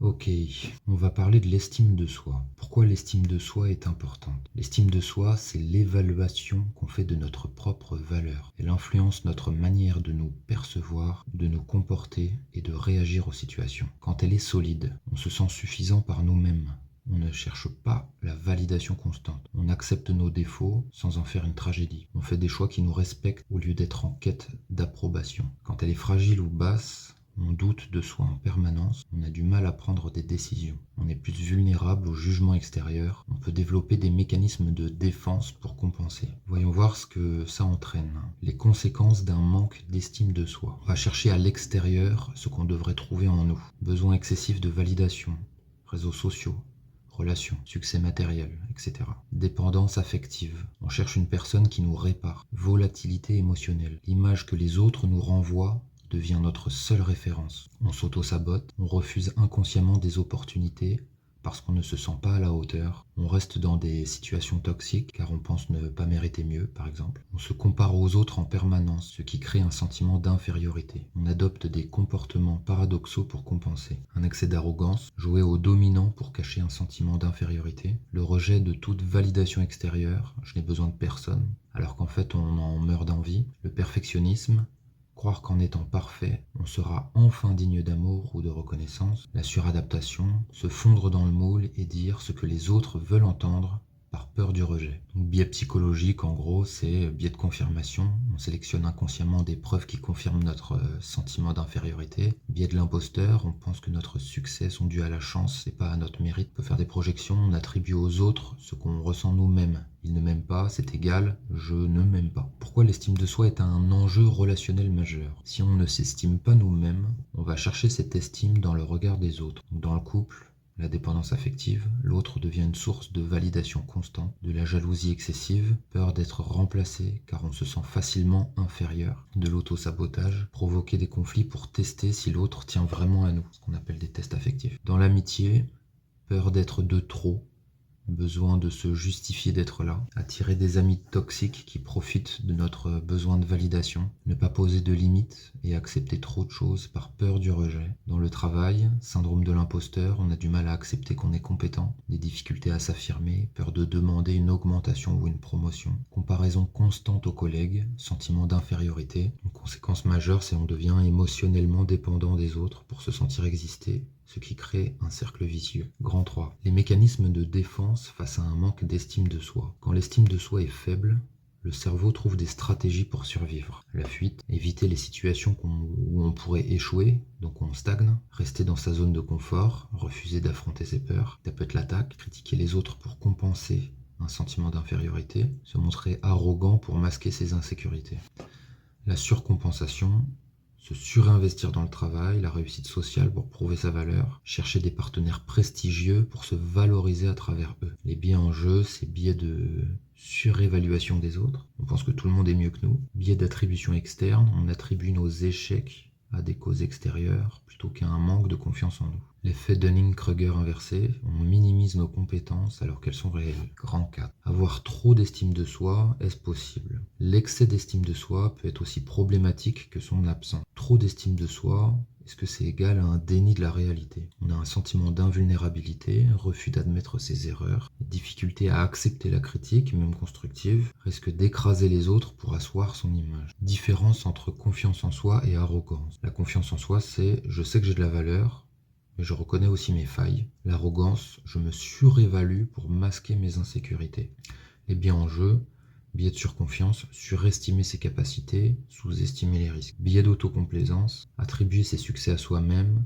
Ok, on va parler de l'estime de soi. Pourquoi l'estime de soi est importante? L'estime de soi, c'est l'évaluation qu'on fait de notre propre valeur. Elle influence notre manière de nous percevoir, de nous comporter et de réagir aux situations. Quand elle est solide, on se sent suffisant par nous-mêmes. On ne cherche pas la validation constante. On accepte nos défauts sans en faire une tragédie. On fait des choix qui nous respectent au lieu d'être en quête d'approbation. Quand elle est fragile ou basse, on doute de soi en permanence, on a du mal à prendre des décisions. On est plus vulnérable au jugement extérieur, on peut développer des mécanismes de défense pour compenser. Voyons voir ce que ça entraîne. Les conséquences d'un manque d'estime de soi. On va chercher à l'extérieur ce qu'on devrait trouver en nous. Besoin excessif de validation, réseaux sociaux, relations, succès matériel, etc. Dépendance affective. On cherche une personne qui nous répare. Volatilité émotionnelle. L'image que les autres nous renvoient devient notre seule référence. On s'auto-sabote, on refuse inconsciemment des opportunités parce qu'on ne se sent pas à la hauteur. On reste dans des situations toxiques car on pense ne pas mériter mieux, par exemple. On se compare aux autres en permanence, ce qui crée un sentiment d'infériorité. On adopte des comportements paradoxaux pour compenser. Un excès d'arrogance, jouer au dominant pour cacher un sentiment d'infériorité. Le rejet de toute validation extérieure, je n'ai besoin de personne, alors qu'en fait on en meurt d'envie. Le perfectionnisme, croire qu'en étant parfait, on sera enfin digne d'amour ou de reconnaissance. La suradaptation, se fondre dans le moule et dire ce que les autres veulent entendre par peur du rejet. Donc, biais psychologique, en gros, c'est biais de confirmation. On sélectionne inconsciemment des preuves qui confirment notre sentiment d'infériorité. Biais de l'imposteur, on pense que notre succès sont dus à la chance et pas à notre mérite. On peut faire des projections, on attribue aux autres ce qu'on ressent nous-mêmes. Ils ne m'aiment pas, c'est égal, je ne m'aime pas. Pourquoi l'estime de soi est un enjeu relationnel majeur? Si on ne s'estime pas nous-mêmes, on va chercher cette estime dans le regard des autres. Donc dans le couple, la dépendance affective, l'autre devient une source de validation constante, de la jalousie excessive, peur d'être remplacé car on se sent facilement inférieur, de l'auto-sabotage, provoquer des conflits pour tester si l'autre tient vraiment à nous, ce qu'on appelle des tests affectifs. Dans l'amitié, peur d'être de trop, besoin de se justifier d'être là, attirer des amis toxiques qui profitent de notre besoin de validation, ne pas poser de limites et accepter trop de choses par peur du rejet. Dans le travail, syndrome de l'imposteur, on a du mal à accepter qu'on est compétent, des difficultés à s'affirmer, peur de demander une augmentation ou une promotion, comparaison constante aux collègues, sentiment d'infériorité. Une conséquence majeure, c'est on devient émotionnellement dépendant des autres pour se sentir exister, ce qui crée un cercle vicieux. Grand 3. Les mécanismes de défense face à un manque d'estime de soi. Quand l'estime de soi est faible, le cerveau trouve des stratégies pour survivre. La fuite, éviter les situations où on pourrait échouer, donc on stagne, rester dans sa zone de confort, refuser d'affronter ses peurs. Ça peut être l'attaque, critiquer les autres pour compenser un sentiment d'infériorité, se montrer arrogant pour masquer ses insécurités. La surcompensation, se surinvestir dans le travail, la réussite sociale pour prouver sa valeur, chercher des partenaires prestigieux pour se valoriser à travers eux. Les biais en jeu, c'est biais de surévaluation des autres, on pense que tout le monde est mieux que nous. Biais d'attribution externe, on attribue nos échecs à des causes extérieures plutôt qu'à un manque de confiance en nous. L'effet Dunning-Kruger inversé, on minimise nos compétences alors qu'elles sont réelles. Grand 4. Avoir trop d'estime de soi, est-ce possible? L'excès d'estime de soi peut être aussi problématique que son absence. Trop d'estime de soi, est-ce que c'est égal à un déni de la réalité? On a un sentiment d'invulnérabilité, refus d'admettre ses erreurs, difficulté à accepter la critique, même constructive, risque d'écraser les autres pour asseoir son image. Différence entre confiance en soi et arrogance. La confiance en soi, c'est « je sais que j'ai de la valeur », mais je reconnais aussi mes failles. L'arrogance, je me surévalue pour masquer mes insécurités. Les biais en jeu, biais de surconfiance, surestimer ses capacités, sous-estimer les risques. Biais d'autocomplaisance, attribuer ses succès à soi-même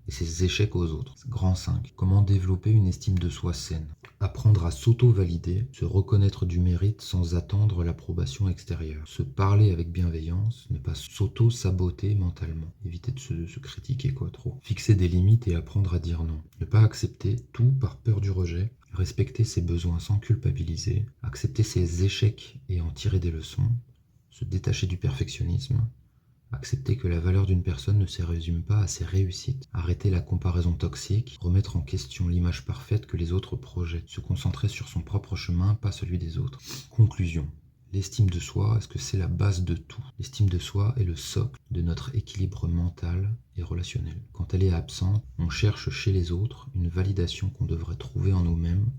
et ses échecs aux autres. Grand 5. Comment développer une estime de soi saine? Apprendre à s'auto-valider, se reconnaître du mérite sans attendre l'approbation extérieure. Se parler avec bienveillance, ne pas s'auto-saboter mentalement. Éviter de se critiquer trop. Fixer des limites et apprendre à dire non. Ne pas accepter tout par peur du rejet. Respecter ses besoins sans culpabiliser. Accepter ses échecs et en tirer des leçons. Se détacher du perfectionnisme. Accepter que la valeur d'une personne ne se résume pas à ses réussites. Arrêter la comparaison toxique. Remettre en question l'image parfaite que les autres projettent. Se concentrer sur son propre chemin, pas celui des autres. Conclusion. L'estime de soi, est-ce que c'est la base de tout? L'estime de soi est le socle de notre équilibre mental et relationnel. Quand elle est absente, on cherche chez les autres une validation qu'on devrait trouver en nous-mêmes.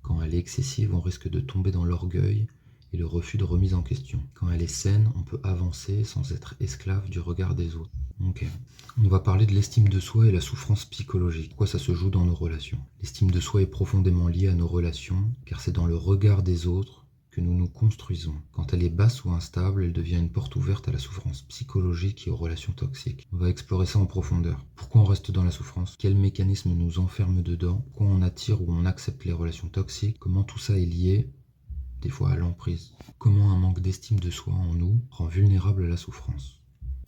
Quand elle est excessive, on risque de tomber dans l'orgueil et le refus de remise en question. Quand elle est saine, on peut avancer sans être esclave du regard des autres. Ok. On va parler de l'estime de soi et la souffrance psychologique. Pourquoi ça se joue dans nos relations? L'estime de soi est profondément liée à nos relations, car c'est dans le regard des autres que nous nous construisons. Quand elle est basse ou instable, elle devient une porte ouverte à la souffrance psychologique et aux relations toxiques. On va explorer ça en profondeur. Pourquoi on reste dans la souffrance? Quel mécanisme nous enferme dedans? Pourquoi on attire ou on accepte les relations toxiques? Comment tout ça est lié, des fois à l'emprise? Comment un manque d'estime de soi en nous rend vulnérable à la souffrance?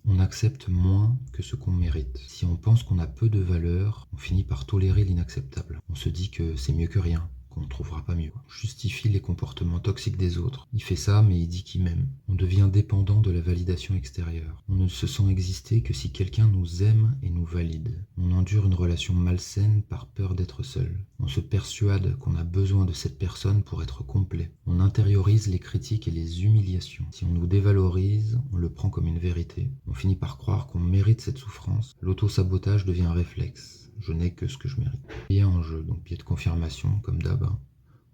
On accepte moins que ce qu'on mérite. Si on pense qu'on a peu de valeur, on finit par tolérer l'inacceptable. On se dit que c'est mieux que rien, qu'on ne trouvera pas mieux. On justifie les comportements toxiques des autres. Il fait ça, mais il dit qu'il m'aime. On devient dépendant de la validation extérieure. On ne se sent exister que si quelqu'un nous aime et nous valide. On endure une relation malsaine par peur d'être seul. On se persuade qu'on a besoin de cette personne pour être complet. On intériorise les critiques et les humiliations. Si on nous dévalorise, on le prend comme une vérité. On finit par croire qu'on mérite cette souffrance. L'auto-sabotage devient un réflexe. Je n'ai que ce que je mérite. Biais en jeu, donc biais de confirmation, comme d'hab.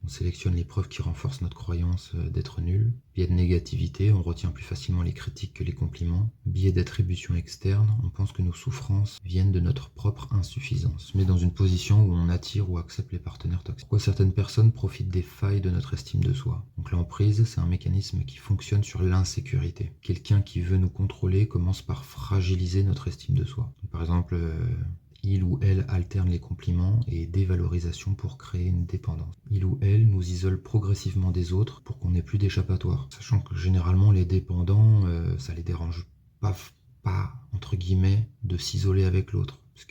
On sélectionne les preuves qui renforcent notre croyance d'être nul. Biais de négativité, on retient plus facilement les critiques que les compliments. Biais d'attribution externe, on pense que nos souffrances viennent de notre propre insuffisance. On se met dans une position où on attire ou accepte les partenaires toxiques. Pourquoi certaines personnes profitent des failles de notre estime de soi? Donc l'emprise, c'est un mécanisme qui fonctionne sur l'insécurité. Quelqu'un qui veut nous contrôler commence par fragiliser notre estime de soi. Donc, par exemple, il ou elle alterne les compliments et dévalorisation pour créer une dépendance. Il ou elle nous isole progressivement des autres pour qu'on n'ait plus d'échappatoire. Sachant que généralement les dépendants, ça les dérange pas entre guillemets, de s'isoler avec l'autre. Parce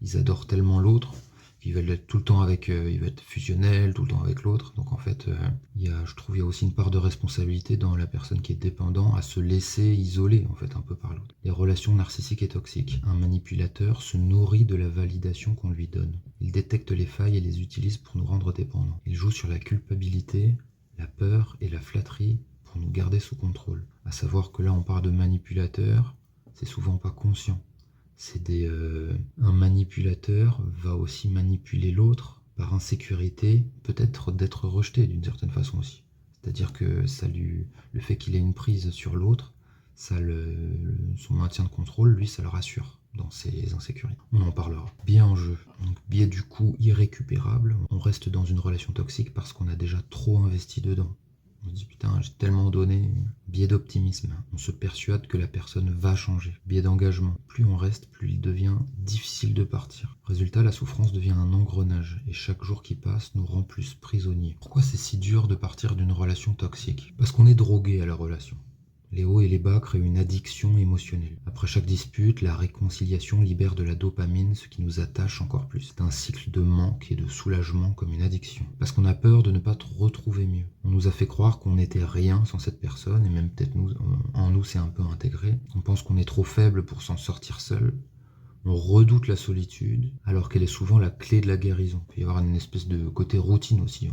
ils adorent tellement l'autre qu'ils veulent être tout le temps avec, ils veulent être fusionnels tout le temps avec l'autre. Donc en fait, je trouve il y a aussi une part de responsabilité dans la personne qui est dépendant à se laisser isoler en fait un peu par l'autre. Les relations narcissiques et toxiques. Un manipulateur se nourrit de la validation qu'on lui donne. Il détecte les failles et les utilise pour nous rendre dépendants. Il joue sur la culpabilité, la peur et la flatterie pour nous garder sous contrôle. À savoir que là on parle de manipulateur, c'est souvent pas conscient. Un manipulateur va aussi manipuler l'autre par insécurité, peut-être d'être rejeté d'une certaine façon aussi. C'est-à-dire que le fait qu'il ait une prise sur l'autre, son maintien de contrôle, lui, ça le rassure dans ses insécurités. On en parlera. Biais en jeu. Donc biais du coup irrécupérable. On reste dans une relation toxique parce qu'on a déjà trop investi dedans. On se dit putain, j'ai tellement donné. Biais d'optimisme. On se persuade que la personne va changer. Biais d'engagement. Plus on reste, plus il devient difficile de partir. Résultat, la souffrance devient un engrenage et chaque jour qui passe nous rend plus prisonniers. Pourquoi c'est si dur de partir d'une relation toxique? Parce qu'on est drogué à la relation. Les hauts et les bas créent une addiction émotionnelle. Après chaque dispute, la réconciliation libère de la dopamine, ce qui nous attache encore plus. C'est un cycle de manque et de soulagement comme une addiction. Parce qu'on a peur de ne pas retrouver mieux. On nous a fait croire qu'on n'était rien sans cette personne, et même peut-être en nous c'est un peu intégré. On pense qu'on est trop faible pour s'en sortir seul. On redoute la solitude, alors qu'elle est souvent la clé de la guérison. Il peut y avoir une espèce de côté routine aussi.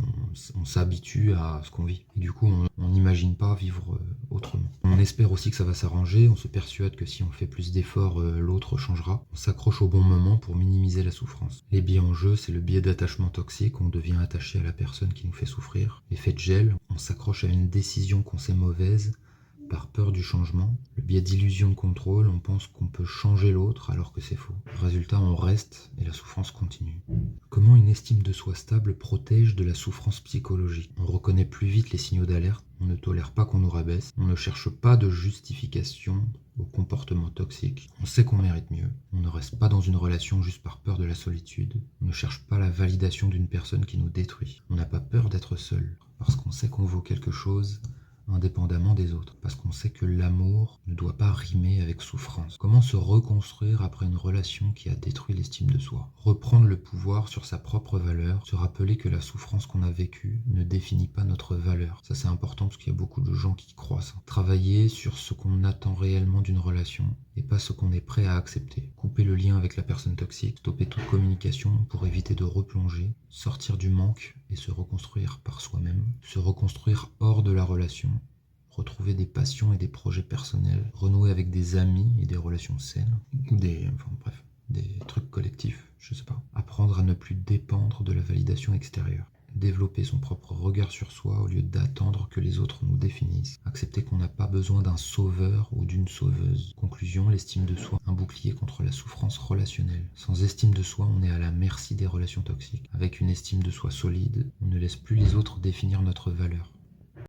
On s'habitue à ce qu'on vit. Et du coup, on n'imagine pas vivre autrement. On espère aussi que ça va s'arranger. On se persuade que si on fait plus d'efforts, l'autre changera. On s'accroche au bon moment pour minimiser la souffrance. Les biais en jeu, c'est le biais d'attachement toxique. On devient attaché à la personne qui nous fait souffrir. L'effet de gel, on s'accroche à une décision qu'on sait mauvaise, par peur du changement. Le biais d'illusion de contrôle, on pense qu'on peut changer l'autre alors que c'est faux. Résultat, on reste et la souffrance continue. Comment une estime de soi stable protège de la souffrance psychologique? On reconnaît plus vite les signaux d'alerte, on ne tolère pas qu'on nous rabaisse, on ne cherche pas de justification au comportement toxique. On sait qu'on mérite mieux. On ne reste pas dans une relation juste par peur de la solitude. On ne cherche pas la validation d'une personne qui nous détruit. On n'a pas peur d'être seul parce qu'on sait qu'on vaut quelque chose indépendamment des autres, parce qu'on sait que l'amour ne doit pas rimer avec souffrance. Comment se reconstruire après une relation qui a détruit l'estime de soi? Reprendre le pouvoir sur sa propre valeur, se rappeler que la souffrance qu'on a vécue ne définit pas notre valeur. Ça c'est important parce qu'il y a beaucoup de gens qui croient ça. Travailler sur ce qu'on attend réellement d'une relation et pas ce qu'on est prêt à accepter. Couper le lien avec la personne toxique, stopper toute communication pour éviter de replonger, sortir du manque et se reconstruire par soi-même, se reconstruire hors de la relation, retrouver des passions et des projets personnels, renouer avec des amis et des relations saines, ou des trucs collectifs, je sais pas. Apprendre à ne plus dépendre de la validation extérieure. Développer son propre regard sur soi au lieu d'attendre que les autres nous définissent. Accepter qu'on n'a pas besoin d'un sauveur ou d'une sauveuse. Conclusion, l'estime de soi, un bouclier contre la souffrance relationnelle. Sans estime de soi, on est à la merci des relations toxiques. Avec une estime de soi solide, on ne laisse plus les autres définir notre valeur.